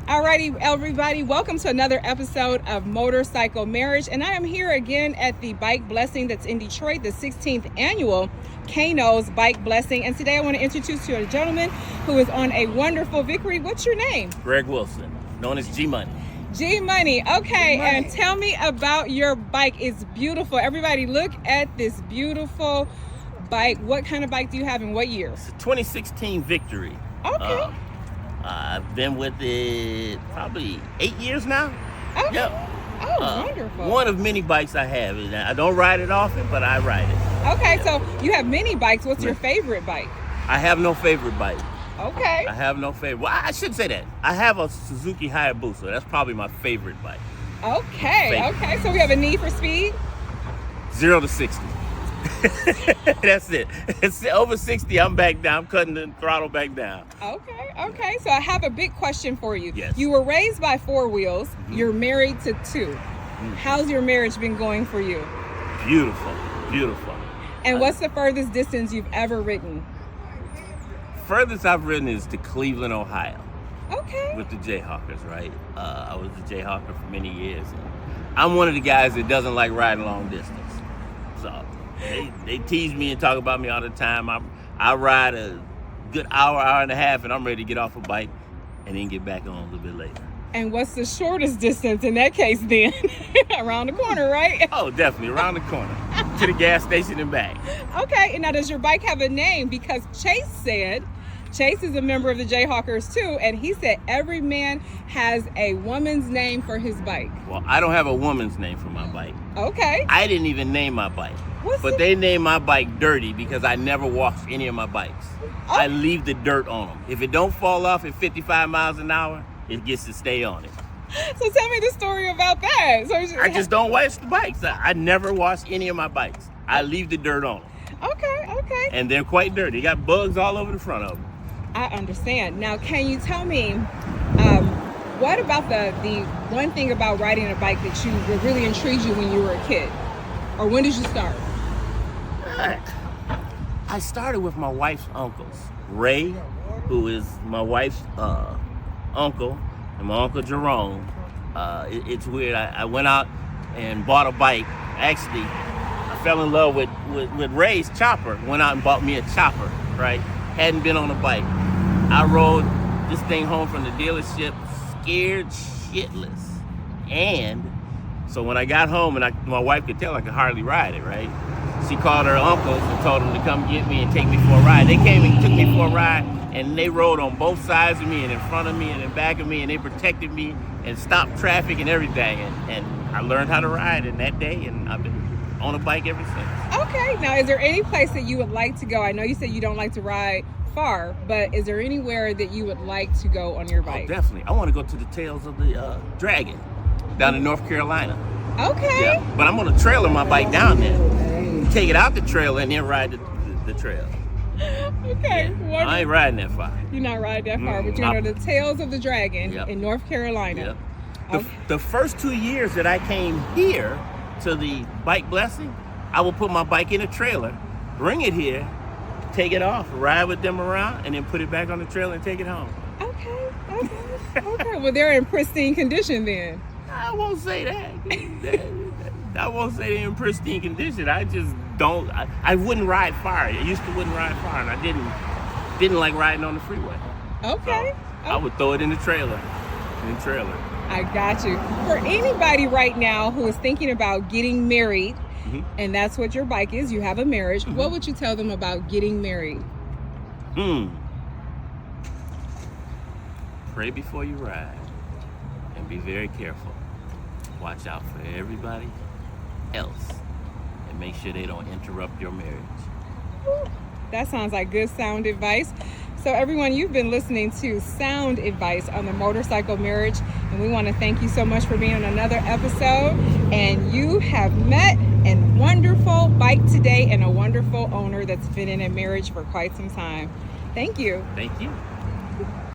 Alrighty, everybody, welcome to another episode of Motorcycle Marriage, and I am here again at the Bike Blessing that's in Detroit, the 16th annual Kano's Bike Blessing, and today I want to introduce you to a gentleman who is on a wonderful victory. What's your name? Greg Wilson, known as G-Money. G-Money, okay, G-Money. And tell me about your bike. It's beautiful. Everybody look at this beautiful bike. What kind of bike do you have and what year? It's a 2016 Victory. Okay. I've been with it probably 8 years now. Okay. Yep. Oh, wonderful. One of many bikes I have. I don't ride it often, but I ride it. Okay, so you have many bikes. What's your favorite bike? I have no favorite bike. Okay. I have no favorite. Well, I shouldn't say that. I have a Suzuki Hayabusa. That's probably my favorite bike. Okay. Favorite. Okay. So we have a need for speed? 0 to 60. That's it. It's over 60. I'm back down. I'm cutting the throttle back down. Okay. Okay. So I have a big question for you. Yes. You were raised by four wheels. Mm-hmm. You're married to two. Mm-hmm. How's your marriage been going for you? Beautiful. Beautiful. And what's the furthest distance you've ever ridden? Furthest I've ridden is to Cleveland, Ohio. Okay. With the Jayhawkers, right? I was a Jayhawker for many years. And I'm one of the guys that doesn't like riding long distance. So they tease me and talk about me all the time. I ride a good hour and a half, and I'm ready to get off a bike and then get back on a little bit later. And what's the shortest distance in that case then? Around the corner, right? Oh, definitely, around the corner. To the gas station and back. Okay, and now does your bike have a name? Because Chase is a member of the Jayhawkers too, and he said every man has a woman's name for his bike. Well, I don't have a woman's name for my bike. Okay. I didn't even name my bike. But they named my bike Dirty because I never wash any of my bikes. Oh. I leave the dirt on them. If it don't fall off at 55 miles an hour, it gets to stay on it. So tell me the story about that. So I just don't wash the bikes. I never wash any of my bikes. I leave the dirt on them. Okay. And they're quite dirty. They got bugs all over the front of them. I understand. Now, can you tell me what about the one thing about riding a bike that really intrigued you when you were a kid? Or when did you start? I started with my wife's uncles. Ray, who is my wife's uncle, and my uncle Jerome. It's weird. I went out and bought a bike. Actually, I fell in love with Ray's chopper. Went out and bought me a chopper, right? Hadn't been on a bike. I rode this thing home from the dealership scared shitless. And so when I got home, and my wife could tell I could hardly ride it, right? She called her uncles and told them to come get me and take me for a ride. They came and took me for a ride, and they rode on both sides of me and in front of me and in back of me, and they protected me and stopped traffic and everything. And I learned how to ride in that day, and I've been on a bike ever since. Okay. Now, is there any place that you would like to go? I know you said you don't like to ride far, but is there anywhere that you would like to go on your bike? Oh, definitely. I want to go to the Tails of the Dragon down in North Carolina. Okay. Yeah, but I'm gonna trailer my bike down there. Take it out the trailer and then ride the trail. Okay. Yeah. I ain't riding that far. You're not riding that far, but you're on the Tails of the Dragon in North Carolina. Yep. The first 2 years that I came here to the Bike Blessing, I would put my bike in a trailer, bring it here, take it off, ride with them around, and then put it back on the trailer and take it home. Okay. Well, they're in pristine condition then. I won't say that. I won't say they're in pristine condition. I just don't. I wouldn't ride far. I used to wouldn't ride far, and I didn't like riding on the freeway. Okay. So I would throw it in the trailer. I got you. For anybody right now who is thinking about getting married, and that's what your bike is, you have a marriage, what would you tell them about getting married? Pray before you ride, and be very careful. Watch out for everybody else, and make sure they don't interrupt your marriage. That sounds like good sound advice. So everyone, you've been listening to Sound Advice on the Motorcycle Marriage, and we want to thank you so much for being on another episode. And you have met a wonderful bike today and a wonderful owner that's been in a marriage for quite some time. Thank you. Thank you.